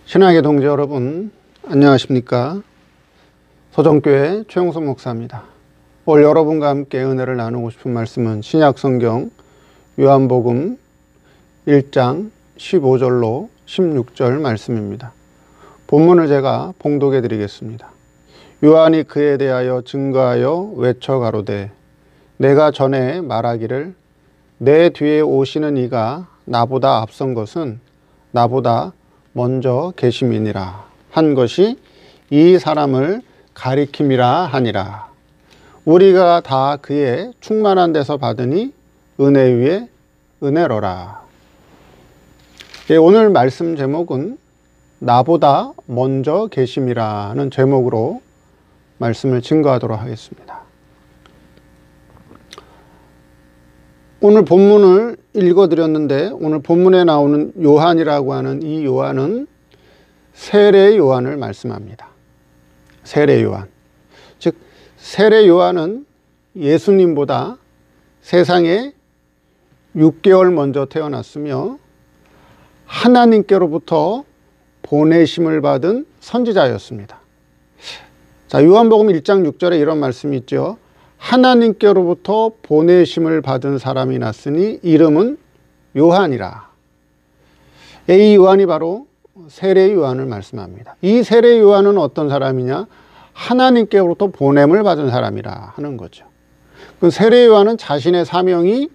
신앙의 동지 여러분, 안녕하십니까? 서정교회 최용선 목사입니다. 오늘 여러분과 함께 은혜를 나누고 싶은 말씀은 신약성경 요한복음 1장 15절로 16절 말씀입니다. 본문을 제가 봉독해 드리겠습니다. 요한이 그에 대하여 증거하여 외쳐 가로되 내가 전에 말하기를 내 뒤에 오시는 이가 나보다 앞선 것은 나보다 먼저 계심이니라 한 것이 이 사람을 가리킴이라 하니라. 우리가 다 그의 충만한 데서 받으니 은혜 위에 은혜로라. 오늘 말씀 제목은 나보다 먼저 계심이라는 제목으로 말씀을 증거하도록 하겠습니다. 오늘 본문을 읽어드렸는데 오늘 본문에 나오는 요한이라고 하는 이 요한은 세례 요한을 말씀합니다. 세례 요한. 즉 세례 요한은 예수님보다 세상에 6개월 먼저 태어났으며 하나님께로부터 보내심을 받은 선지자였습니다. 자, 요한복음 1장 6절에 이런 말씀이 있죠. 하나님께로부터 보내심을 받은 사람이 났으니 이름은 요한이라. 이 요한이 바로 세례 요한을 말씀합니다. 이 세례 요한은 어떤 사람이냐? 하나님께로부터 보냄을 받은 사람이라 하는 거죠. 그 세례 요한은 자신의 사명이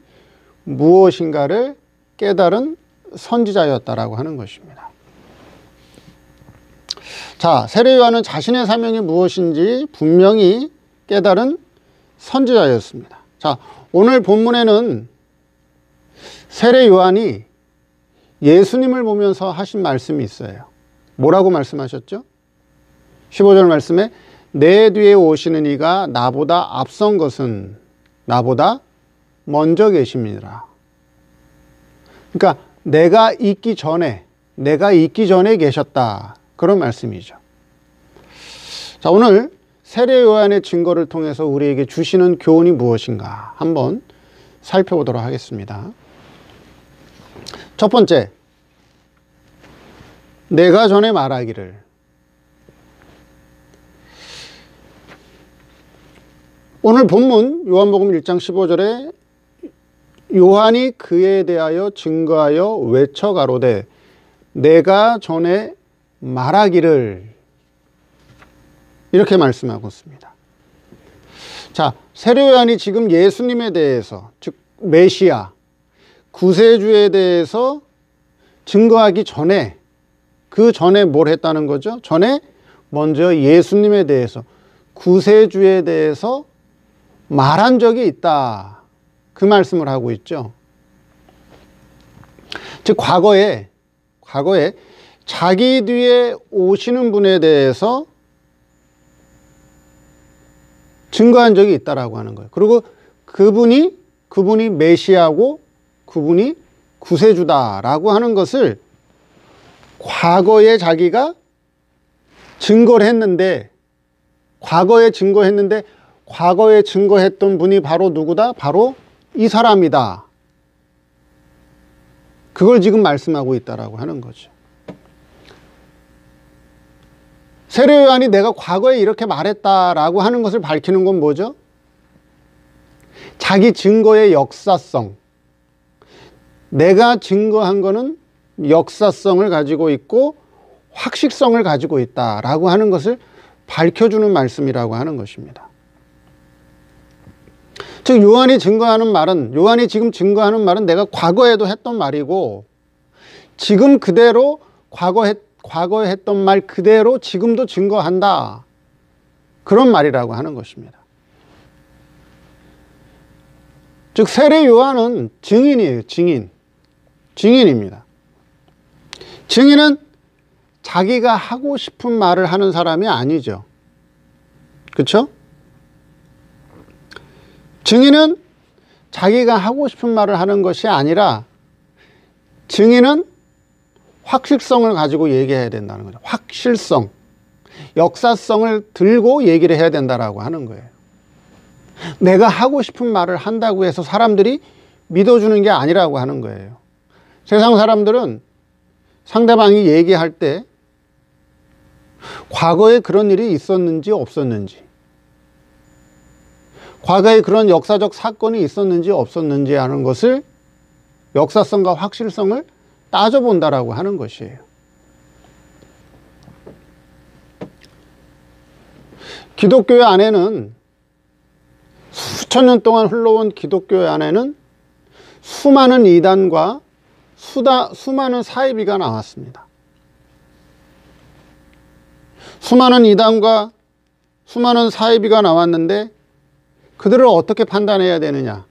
무엇인가를 깨달은 선지자였다라고 하는 것입니다. 자, 세례 요한은 자신의 사명이 무엇인지 분명히 깨달은 선지자였습니다. 자, 오늘 본문에는 세례 요한이 예수님을 보면서 하신 말씀이 있어요. 뭐라고 말씀하셨죠? 15절 말씀에 내 뒤에 오시는 이가 나보다 앞선 것은 나보다 먼저 계심이라. 그러니까 내가 있기 전에 계셨다. 그런 말씀이죠. 자, 오늘 세례 요한의 증거를 통해서 우리에게 주시는 교훈이 무엇인가 한번 살펴보도록 하겠습니다. 첫 번째, 내가 전에 말하기를. 오늘 본문 요한복음 1장 15절에 요한이 그에 대하여 증거하여 외쳐 가로되 내가 전에 말하기를 이렇게 말씀하고 있습니다. 자, 세례 요한이 지금 예수님에 대해서, 즉 메시아, 구세주에 대해서 증거하기 전에, 그 전에 뭘 했다는 거죠? 전에 먼저 예수님에 대해서, 구세주에 대해서 말한 적이 있다. 그 말씀을 하고 있죠. 즉 과거에 자기 뒤에 오시는 분에 대해서 증거한 적이 있다라고 하는 거예요. 그리고 그분이 메시아고 그분이 구세주다라고 하는 것을 과거에 자기가 증거를 했는데, 과거에 증거했던 분이 바로 누구다? 바로 이 사람이다. 그걸 지금 말씀하고 있다라고 하는 거죠. 세례 요한이 내가 과거에 이렇게 말했다라고 하는 것을 밝히는 건 뭐죠? 자기 증거의 역사성. 내가 증거한 거는 역사성을 가지고 있고 확실성을 가지고 있다라고 하는 것을 밝혀주는 말씀이라고 하는 것입니다. 즉 요한이 지금 증거하는 말은 내가 과거에도 했던 말이고 지금 그대로 과거에 했던 말 그대로 지금도 증거한다. 그런 말이라고 하는 것입니다. 즉 세례 요한은 증인이에요. 증인입니다. 증인은 자기가 하고 싶은 말을 하는 사람이 아니죠. 그렇죠? 증인은 자기가 하고 싶은 말을 하는 것이 아니라 증인은 확실성을 가지고 얘기해야 된다는 거죠. 확실성, 역사성을 들고 얘기를 해야 된다라고 하는 거예요. 내가 하고 싶은 말을 한다고 해서 사람들이 믿어주는 게 아니라고 하는 거예요. 세상 사람들은 상대방이 얘기할 때 과거에 그런 일이 있었는지 없었는지, 과거에 그런 역사적 사건이 있었는지 없었는지 하는 것을 역사성과 확실성을 따져본다라고 하는 것이에요. 기독교의 안에는, 수천 년 동안 흘러온 기독교의 안에는 수많은 이단과 수많은 사이비가 나왔습니다. 수많은 이단과 수많은 사이비가 나왔는데 그들을 어떻게 판단해야 되느냐?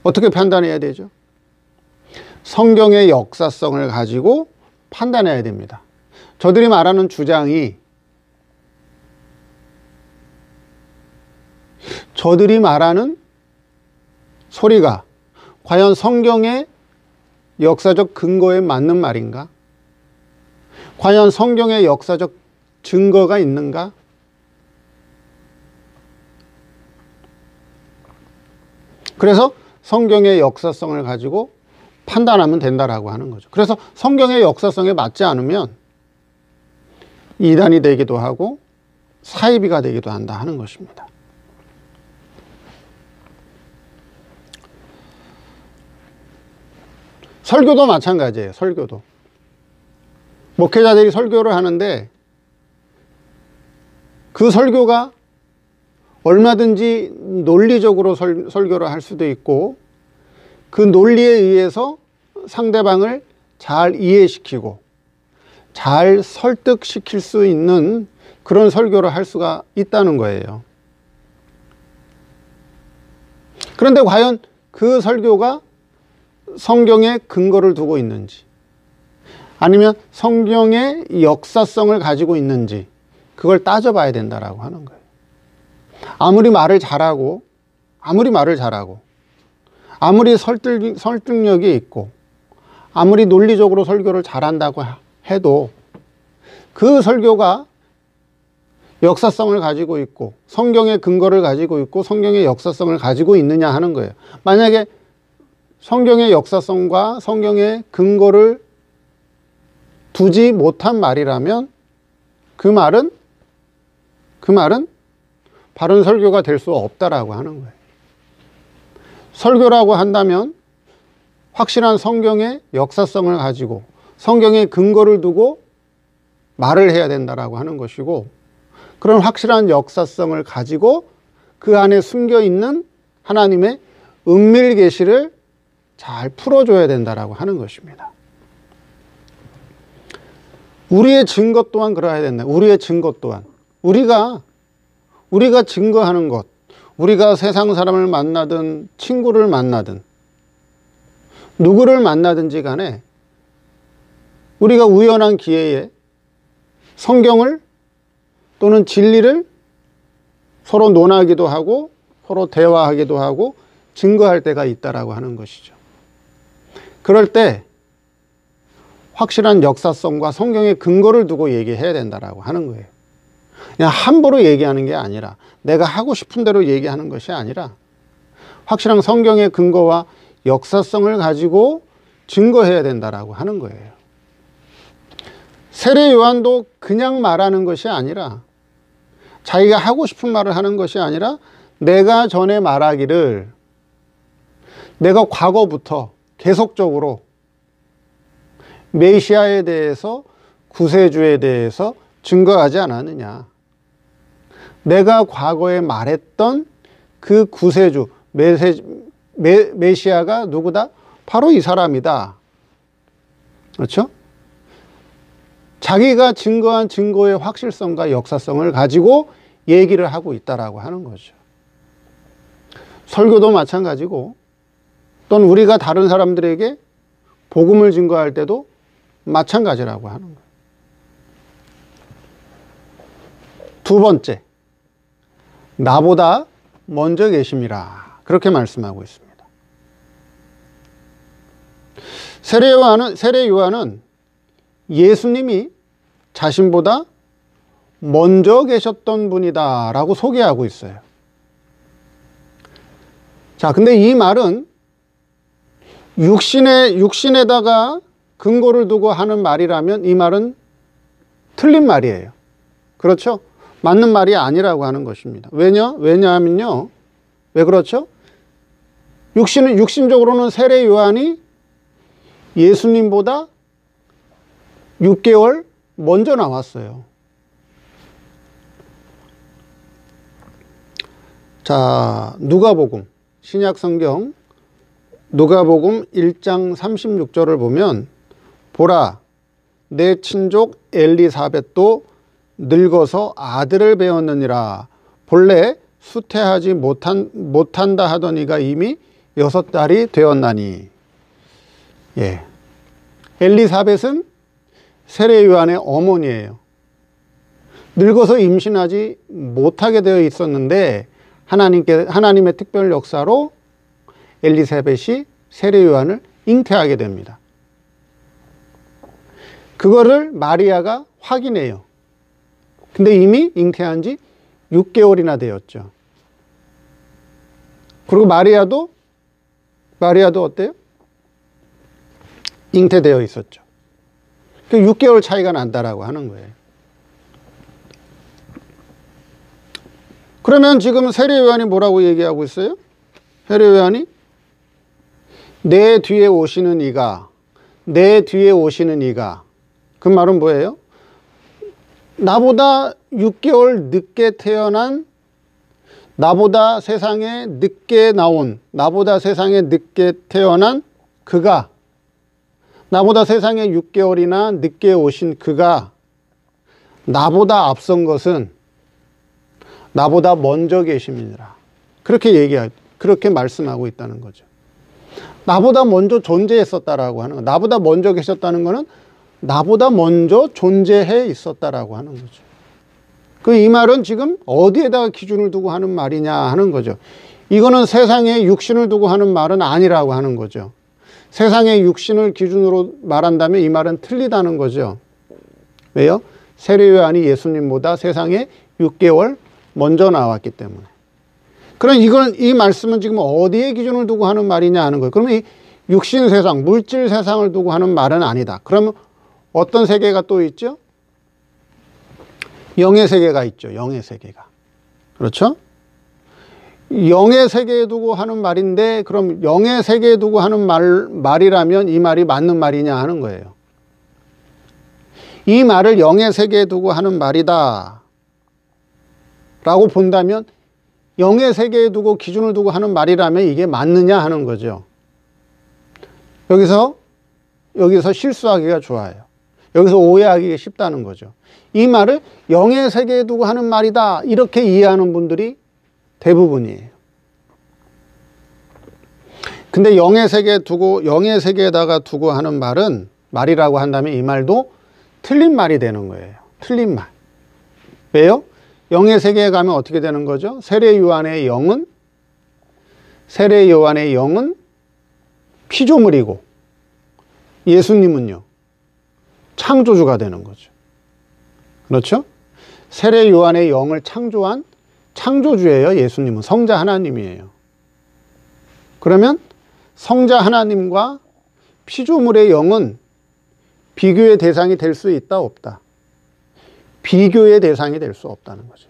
어떻게 판단해야 되죠? 성경의 역사성을 가지고 판단해야 됩니다. 저들이 말하는 주장이, 저들이 말하는 소리가 과연 성경의 역사적 근거에 맞는 말인가? 과연 성경의 역사적 증거가 있는가? 그래서 성경의 역사성을 가지고 판단하면 된다라고 하는 거죠. 그래서 성경의 역사성에 맞지 않으면 이단이 되기도 하고 사이비가 되기도 한다 하는 것입니다. 설교도 마찬가지예요. 설교도. 목회자들이 설교를 하는데 그 설교가 얼마든지 논리적으로 설교를 할 수도 있고 그 논리에 의해서 상대방을 잘 이해시키고 잘 설득시킬 수 있는 그런 설교를 할 수가 있다는 거예요. 그런데 과연 그 설교가 성경에 근거를 두고 있는지, 아니면 성경의 역사성을 가지고 있는지, 그걸 따져봐야 된다라고 하는 거예요. 아무리 말을 잘하고 아무리 설득력이 있고 아무리 논리적으로 설교를 잘한다고 해도 그 설교가 역사성을 가지고 있고 성경의 근거를 가지고 있고 성경의 역사성을 가지고 있느냐 하는 거예요. 만약에 성경의 역사성과 성경의 근거를 두지 못한 말이라면 그 말은 바른 설교가 될 수 없다라고 하는 거예요. 설교라고 한다면 확실한 성경의 역사성을 가지고 성경의 근거를 두고 말을 해야 된다라고 하는 것이고, 그런 확실한 역사성을 가지고 그 안에 숨겨 있는 하나님의 은밀 계시를 잘 풀어줘야 된다라고 하는 것입니다. 우리의 증거 또한 그러해야 된다. 우리의 증거 또한 우리가 증거하는 것, 우리가 세상 사람을 만나든 친구를 만나든 누구를 만나든지 간에 우리가 우연한 기회에 성경을 또는 진리를 서로 논하기도 하고 서로 대화하기도 하고 증거할 때가 있다라고 하는 것이죠. 그럴 때 확실한 역사성과 성경의 근거를 두고 얘기해야 된다라고 하는 거예요. 그냥 함부로 얘기하는 게 아니라, 내가 하고 싶은 대로 얘기하는 것이 아니라 확실한 성경의 근거와 역사성을 가지고 증거해야 된다라고 하는 거예요. 세례 요한도 그냥 말하는 것이 아니라, 자기가 하고 싶은 말을 하는 것이 아니라, 내가 전에 말하기를 내가 과거부터 계속적으로 메시아에 대해서, 구세주에 대해서 증거하지 않았느냐. 내가 과거에 말했던 그 구세주, 메시아가 누구다? 바로 이 사람이다. 그렇죠? 자기가 증거한 증거의 확실성과 역사성을 가지고 얘기를 하고 있다라고 하는 거죠. 설교도 마찬가지고, 또는 우리가 다른 사람들에게 복음을 증거할 때도 마찬가지라고 하는 거예요. 두 번째, 나보다 먼저 계심이라, 그렇게 말씀하고 있습니다. 세례 요한은 예수님이 자신보다 먼저 계셨던 분이다 라고 소개하고 있어요. 자, 근데 이 말은 육신에다가 근거를 두고 하는 말이라면 이 말은 틀린 말이에요. 그렇죠? 맞는 말이 아니라고 하는 것입니다. 왜냐하면요. 왜 그렇죠? 육신적으로는 세례 요한이 예수님보다 6개월 먼저 나왔어요. 자, 누가복음, 신약 성경 누가복음 1장 36절을 보면 보라, 내 친족 엘리사벳도 늙어서 아들을 배웠느니라. 본래 수태하지 못한다 하더니가 이미 6달이 되었나니. 예. 엘리사벳은 세례 요한의 어머니예요. 늙어서 임신하지 못하게 되어 있었는데 하나님의 특별 역사로 엘리사벳이 세례 요한을 잉태하게 됩니다. 그거를 마리아가 확인해요. 근데 이미 잉태한 지 6개월이나 되었죠. 그리고 마리아도 어때요? 잉태되어 있었죠. 6개월 차이가 난다라고 하는 거예요. 그러면 지금 세례 요한이 뭐라고 얘기하고 있어요? 세례 요한이 내 뒤에 오시는 이가 그 말은 뭐예요? 나보다 6개월 늦게 태어난, 나보다 세상에 늦게 태어난 그가, 나보다 세상에 6개월이나 늦게 오신 그가 나보다 앞선 것은 나보다 먼저 계심이니라. 그렇게 말씀하고 있다는 거죠. 나보다 먼저 존재했었다라고 하는 거. 나보다 먼저 계셨다는 거는 나보다 먼저 존재해 있었다라고 하는 거죠. 이 말은 지금 어디에다가 기준을 두고 하는 말이냐 하는 거죠. 이거는 세상에 육신을 두고 하는 말은 아니라고 하는 거죠. 세상의 육신을 기준으로 말한다면 이 말은 틀리다는 거죠. 왜요? 세례 요한이 예수님보다 세상에 6개월 먼저 나왔기 때문에. 그럼 이 말씀은 지금 어디에 기준을 두고 하는 말이냐 하는 거예요. 그러면 이 육신 세상, 물질 세상을 두고 하는 말은 아니다. 그러면 어떤 세계가 또 있죠? 영의 세계가 있죠. 영의 세계가. 그렇죠? 영의 세계에 두고 하는 말인데, 그럼 영의 세계에 두고 하는 말이라면 이 말이 맞는 말이냐 하는 거예요. 이 말을 영의 세계에 두고 하는 말이다 라고 본다면 영의 세계에 두고 기준을 두고 하는 말이라면 이게 맞느냐 하는 거죠. 여기서 실수하기가 좋아요. 여기서 오해하기가 쉽다는 거죠. 이 말을 영의 세계에 두고 하는 말이다 이렇게 이해하는 분들이 대부분이에요. 근데 영의 세계에다가 두고 하는 말이라고 한다면 이 말도 틀린 말이 되는 거예요. 틀린 말. 왜요? 영의 세계에 가면 어떻게 되는 거죠? 세례 요한의 영은 피조물이고 예수님은요, 창조주가 되는 거죠. 그렇죠? 세례 요한의 영을 창조한 창조주예요. 예수님은 성자 하나님이에요. 그러면 성자 하나님과 피조물의 영은 비교의 대상이 될 수 있다, 없다? 비교의 대상이 될 수 없다는 거죠.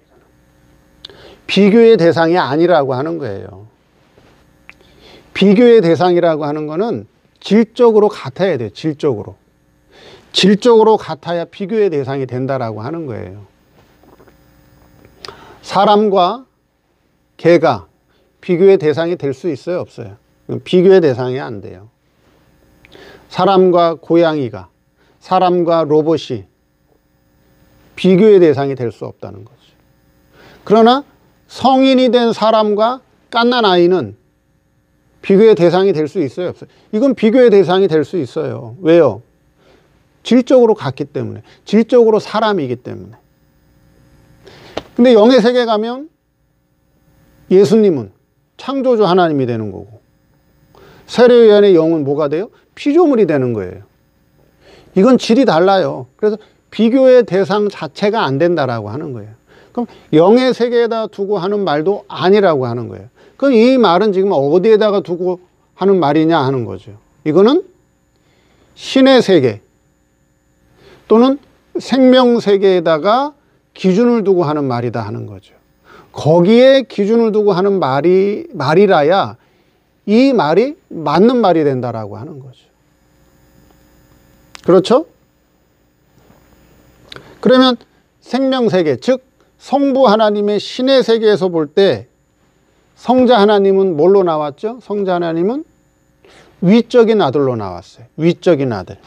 비교의 대상이 아니라고 하는 거예요. 비교의 대상이라고 하는 거는 질적으로 같아야 돼요. 질적으로 같아야 비교의 대상이 된다라고 하는 거예요. 사람과 개가 비교의 대상이 될 수 있어요, 없어요? 비교의 대상이 안 돼요. 사람과 고양이가, 사람과 로봇이 비교의 대상이 될 수 없다는 거죠. 그러나 성인이 된 사람과 갓난 아이는 비교의 대상이 될 수 있어요, 없어요? 이건 비교의 대상이 될 수 있어요. 왜요? 질적으로 같기 때문에, 질적으로 사람이기 때문에. 근데 영의 세계 가면 예수님은 창조주 하나님이 되는 거고, 세례 요한의 영은 뭐가 돼요? 피조물이 되는 거예요. 이건 질이 달라요. 그래서 비교의 대상 자체가 안 된다라고 하는 거예요. 그럼 영의 세계에다 두고 하는 말도 아니라고 하는 거예요. 그럼 이 말은 지금 어디에다가 두고 하는 말이냐 하는 거죠. 이거는 신의 세계 또는 생명 세계에다가 기준을 두고 하는 말이다 하는 거죠. 거기에 기준을 두고 하는 말이라야 이 말이 맞는 말이 된다라고 하는 거죠. 그렇죠? 그러면 생명 세계, 즉 성부 하나님의 신의 세계에서 볼 때 성자 하나님은 뭘로 나왔죠? 성자 하나님은 위적인 아들로 나왔어요. 위적인 아들.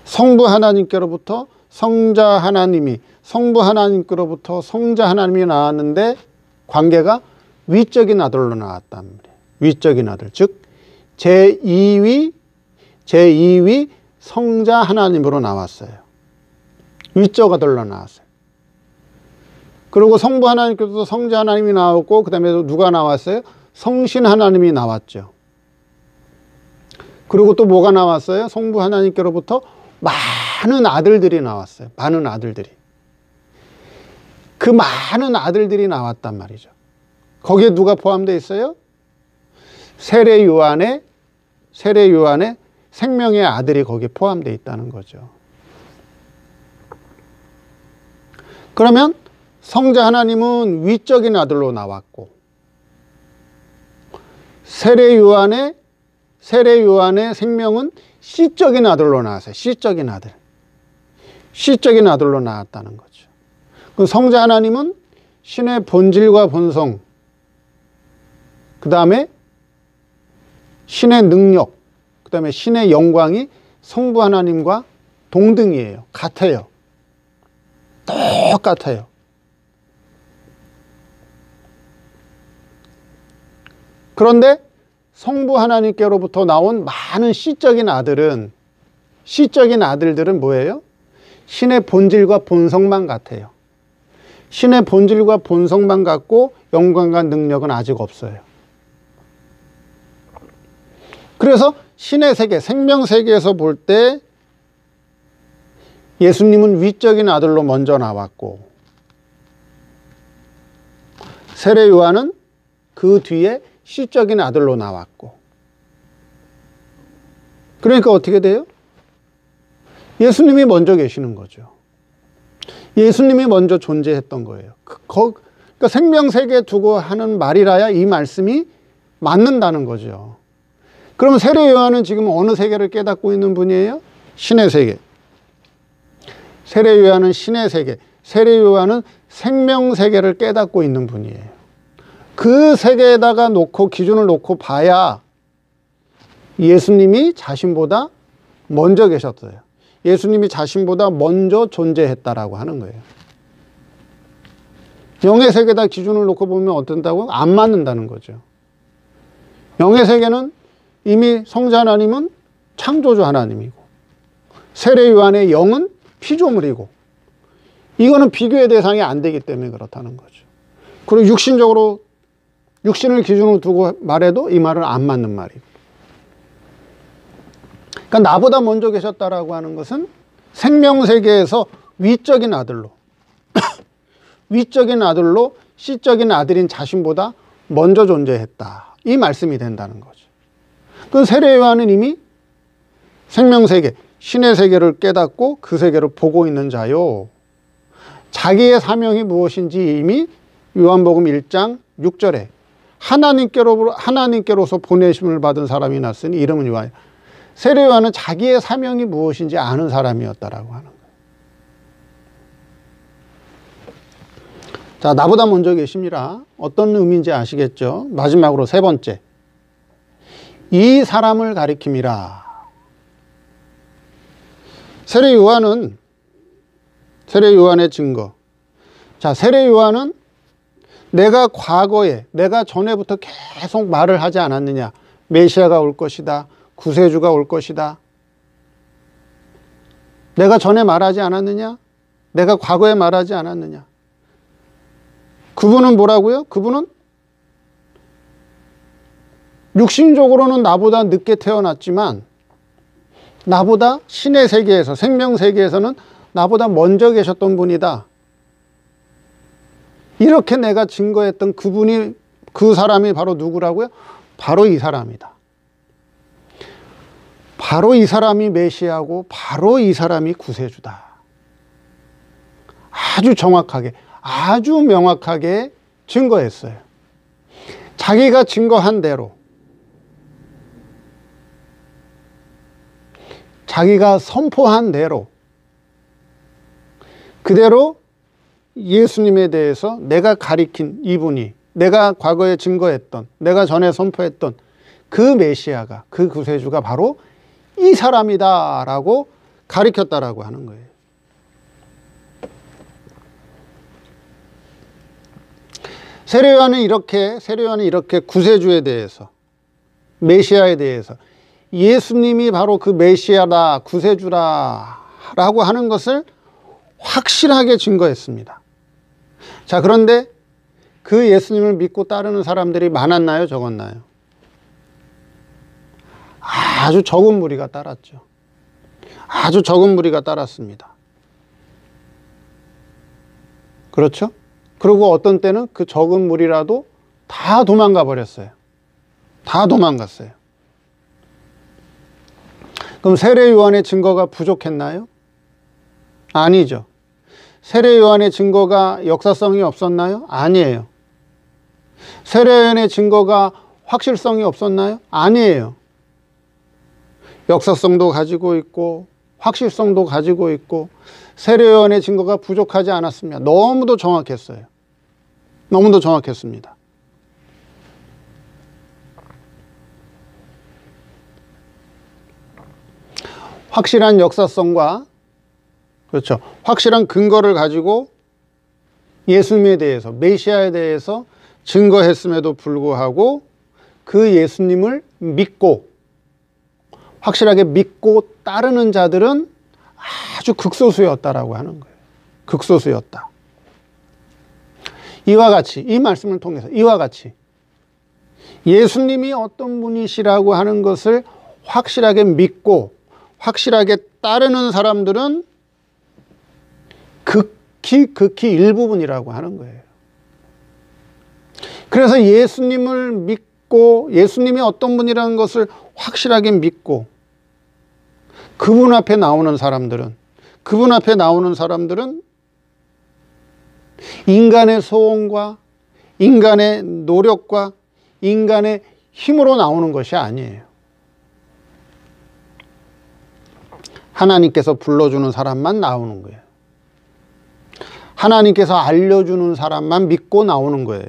성부 하나님께로부터 성자 하나님이, 성부 하나님께로부터 성자 하나님이 나왔는데 관계가 위적인 아들로 나왔단 말이에요. 위적인 아들, 즉 제2위 성자 하나님으로 나왔어요. 위적 아들로 나왔어요. 그리고 성부 하나님께서도 성자 하나님이 나왔고, 그 다음에 누가 나왔어요? 성신 하나님이 나왔죠. 그리고 또 뭐가 나왔어요? 성부 하나님께로부터 많은 아들들이 나왔어요. 많은 아들들이. 그 많은 아들들이 나왔단 말이죠. 거기에 누가 포함되어 있어요? 세례 요한의 생명의 아들이 거기에 포함되어 있다는 거죠. 그러면 성자 하나님은 위적인 아들로 나왔고, 세례 요한의 생명은 씨적인 아들로 나왔어요. 씨적인 아들로 나왔다는 거죠. 그 성자 하나님은 신의 본질과 본성, 그 다음에 신의 능력, 그 다음에 신의 영광이 성부 하나님과 동등이에요. 같아요. 똑같아요. 그런데 성부 하나님께로부터 나온 많은 씨적인 아들들은 뭐예요? 신의 본질과 본성만 같아요. 신의 본질과 본성만 같고 영광과 능력은 아직 없어요. 그래서 신의 세계, 생명 세계에서 볼 때 예수님은 위적인 아들로 먼저 나왔고, 세례 요한은 그 뒤에 씨적인 아들로 나왔고. 그러니까 어떻게 돼요? 예수님이 먼저 계시는 거죠. 예수님이 먼저 존재했던 거예요. 그러니까 생명세계에 두고 하는 말이라야 이 말씀이 맞는다는 거죠. 그러면 세례 요한은 지금 어느 세계를 깨닫고 있는 분이에요? 신의 세계. 세례 요한은 신의 세계, 세례 요한은 생명세계를 깨닫고 있는 분이에요. 그 세계에다가 기준을 놓고 봐야 예수님이 자신보다 먼저 계셨어요. 예수님이 자신보다 먼저 존재했다라고 하는 거예요. 영의 세계에다 기준을 놓고 보면 어떤다고? 안 맞는다는 거죠. 영의 세계는 이미 성자 하나님은 창조주 하나님이고, 세례 요한의 영은 피조물이고, 이거는 비교의 대상이 안 되기 때문에 그렇다는 거죠. 그리고 육신을 기준으로 두고 말해도 이 말은 안 맞는 말이고. 그러니까 나보다 먼저 계셨다라고 하는 것은 생명세계에서 위적인 아들로 씨적인 아들인 자신보다 먼저 존재했다. 이 말씀이 된다는 거죠. 그 세례 요한은 이미 생명세계, 신의 세계를 깨닫고 그 세계를 보고 있는 자요. 자기의 사명이 무엇인지 이미 요한복음 1장 6절에 하나님께로서 보내심을 받은 사람이 났으니 이름은 요한이라. 세례 요한은 자기의 사명이 무엇인지 아는 사람이었다라고 하는 거예요. 자, 나보다 먼저 계십니다. 어떤 의미인지 아시겠죠? 마지막으로 세 번째. 이 사람을 가리킴이라. 세례 요한의 증거. 자, 세례 요한은 내가 전에부터 계속 말을 하지 않았느냐. 메시아가 올 것이다. 구세주가 올 것이다. 내가 전에 말하지 않았느냐? 내가 과거에 말하지 않았느냐? 그분은 뭐라고요? 그분은 육신적으로는 나보다 늦게 태어났지만 나보다 신의 세계에서, 생명 세계에서는 나보다 먼저 계셨던 분이다. 이렇게 내가 증거했던 그 사람이 바로 누구라고요? 바로 이 사람이다. 바로 이 사람이 메시아고 바로 이 사람이 구세주다. 아주 정확하게, 아주 명확하게 증거했어요. 자기가 증거한 대로, 자기가 선포한 대로, 그대로 예수님에 대해서 내가 가리킨 이분이, 내가 과거에 증거했던, 내가 전에 선포했던 그 메시아가, 그 구세주가 바로 이 사람이다 라고 가리켰다라고 하는 거예요. 세례요한은 이렇게 구세주에 대해서, 메시아에 대해서 예수님이 바로 그 메시아다, 구세주다 라고 하는 것을 확실하게 증거했습니다. 자, 그런데 그 예수님을 믿고 따르는 사람들이 많았나요? 적었나요? 아주 적은 무리가 따랐죠. 아주 적은 무리가 따랐습니다. 그렇죠? 그리고 어떤 때는 그 적은 무리라도 다 도망가 버렸어요. 다 도망갔어요. 그럼 세례 요한의 증거가 부족했나요? 아니죠. 세례 요한의 증거가 역사성이 없었나요? 아니에요. 세례 요한의 증거가 확실성이 없었나요? 아니에요. 역사성도 가지고 있고 확실성도 가지고 있고 세례 요한의 증거가 부족하지 않았습니다. 너무도 정확했어요. 너무도 정확했습니다. 확실한 역사성과, 그렇죠, 확실한 근거를 가지고 예수님에 대해서, 메시아에 대해서 증거했음에도 불구하고 그 예수님을 믿고, 확실하게 믿고 따르는 자들은 아주 극소수였다라고 하는 거예요. 극소수였다. 이와 같이, 이 말씀을 통해서 이와 같이 예수님이 어떤 분이시라고 하는 것을 확실하게 믿고 확실하게 따르는 사람들은 극히 일부분이라고 하는 거예요. 그래서 예수님을 믿고 예수님이 어떤 분이라는 것을 확실하게 믿고 그분 앞에 나오는 사람들은 인간의 소원과 인간의 노력과 인간의 힘으로 나오는 것이 아니에요. 하나님께서 불러주는 사람만 나오는 거예요. 하나님께서 알려주는 사람만 믿고 나오는 거예요.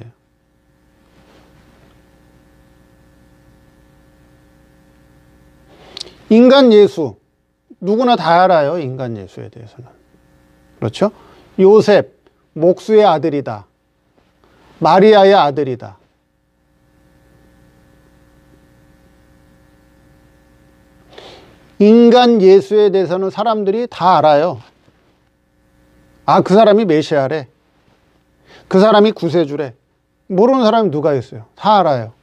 인간 예수, 누구나 다 알아요. 인간 예수에 대해서는. 그렇죠? 요셉, 목수의 아들이다. 마리아의 아들이다. 인간 예수에 대해서는 사람들이 다 알아요. 아, 그 사람이 메시아래. 그 사람이 구세주래. 모르는 사람이 누가 있어요? 다 알아요.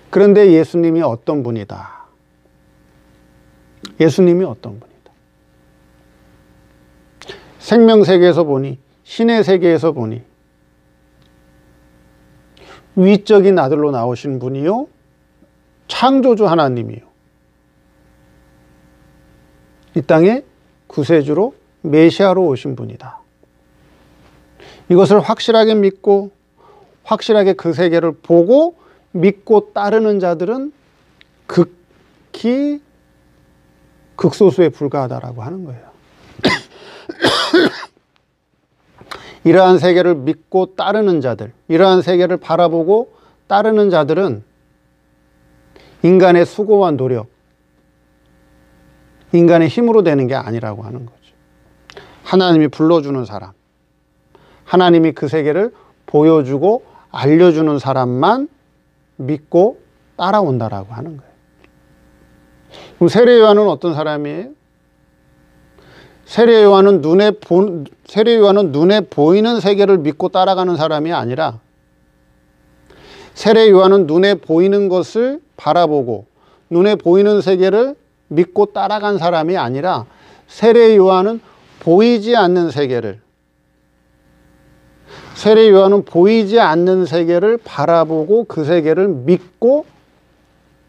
그런데 예수님이 어떤 분이다. 예수님이 어떤 분이다. 생명세계에서 보니, 신의 세계에서 보니 위적인 아들로 나오신 분이요, 창조주 하나님이요, 이 땅에 구세주로 메시아로 오신 분이다. 이것을 확실하게 믿고 확실하게 그 세계를 보고 믿고 따르는 자들은 극히 극소수에 불과하다라고 하는 거예요. 이러한 세계를 믿고 따르는 자들, 이러한 세계를 바라보고 따르는 자들은 인간의 수고와 노력, 인간의 힘으로 되는 게 아니라고 하는 거죠. 하나님이 불러주는 사람, 하나님이 그 세계를 보여주고 알려주는 사람만 믿고 따라온다라고 하는 거예요. 그럼 세례 요한은 어떤 사람이에요? 세례 요한은 눈에 보이는 세계를 믿고 따라가는 사람이 아니라, 세례 요한은 눈에 보이는 것을 바라보고 눈에 보이는 세계를 믿고 따라간 사람이 아니라, 세례 요한은 보이지 않는 세계를, 세례 요한은 보이지 않는 세계를 바라보고 그 세계를 믿고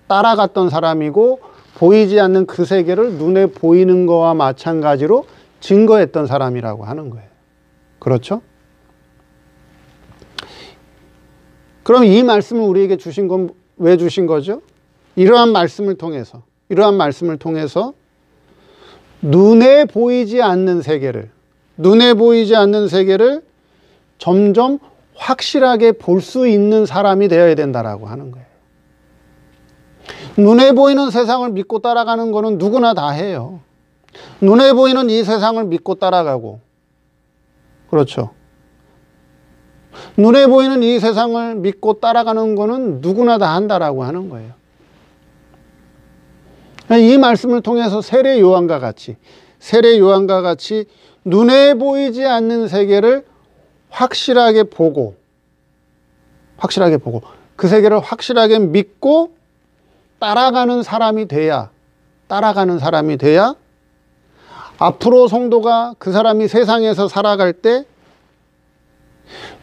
따라갔던 사람이고, 보이지 않는 그 세계를 눈에 보이는 거와 마찬가지로 증거했던 사람이라고 하는 거예요. 그렇죠? 그럼 이 말씀을 우리에게 주신 건 왜 주신 거죠? 이러한 말씀을 통해서 눈에 보이지 않는 세계를 점점 확실하게 볼 수 있는 사람이 되어야 된다라고 하는 거예요. 눈에 보이는 세상을 믿고 따라가는 거는 누구나 다 해요. 눈에 보이는 이 세상을 믿고 따라가고, 그렇죠. 눈에 보이는 이 세상을 믿고 따라가는 거는 누구나 다 한다라고 하는 거예요. 이 말씀을 통해서 세례 요한과 같이 눈에 보이지 않는 세계를 확실하게 보고 그 세계를 확실하게 믿고 따라가는 사람이 돼야 앞으로 성도가 그 사람이 세상에서 살아갈 때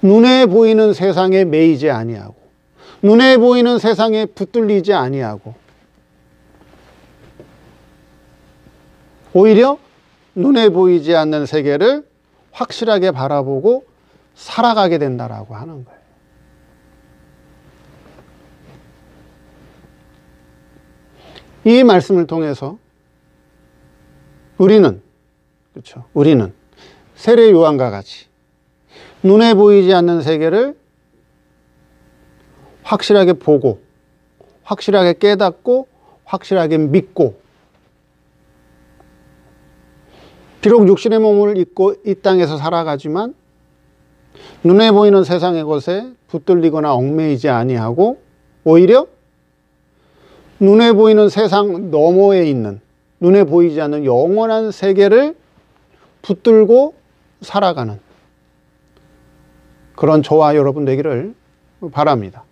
눈에 보이는 세상에 매이지 아니하고, 눈에 보이는 세상에 붙들리지 아니하고, 오히려 눈에 보이지 않는 세계를 확실하게 바라보고 살아가게 된다라고 하는 거예요. 이 말씀을 통해서 우리는 세례 요한과 같이 눈에 보이지 않는 세계를 확실하게 보고, 확실하게 깨닫고, 확실하게 믿고, 비록 육신의 몸을 입고 이 땅에서 살아가지만 눈에 보이는 세상의 것에 붙들리거나 얽매이지 아니하고, 오히려 눈에 보이는 세상 너머에 있는, 눈에 보이지 않는 영원한 세계를 붙들고 살아가는 그런 저와 여러분 되기를 바랍니다.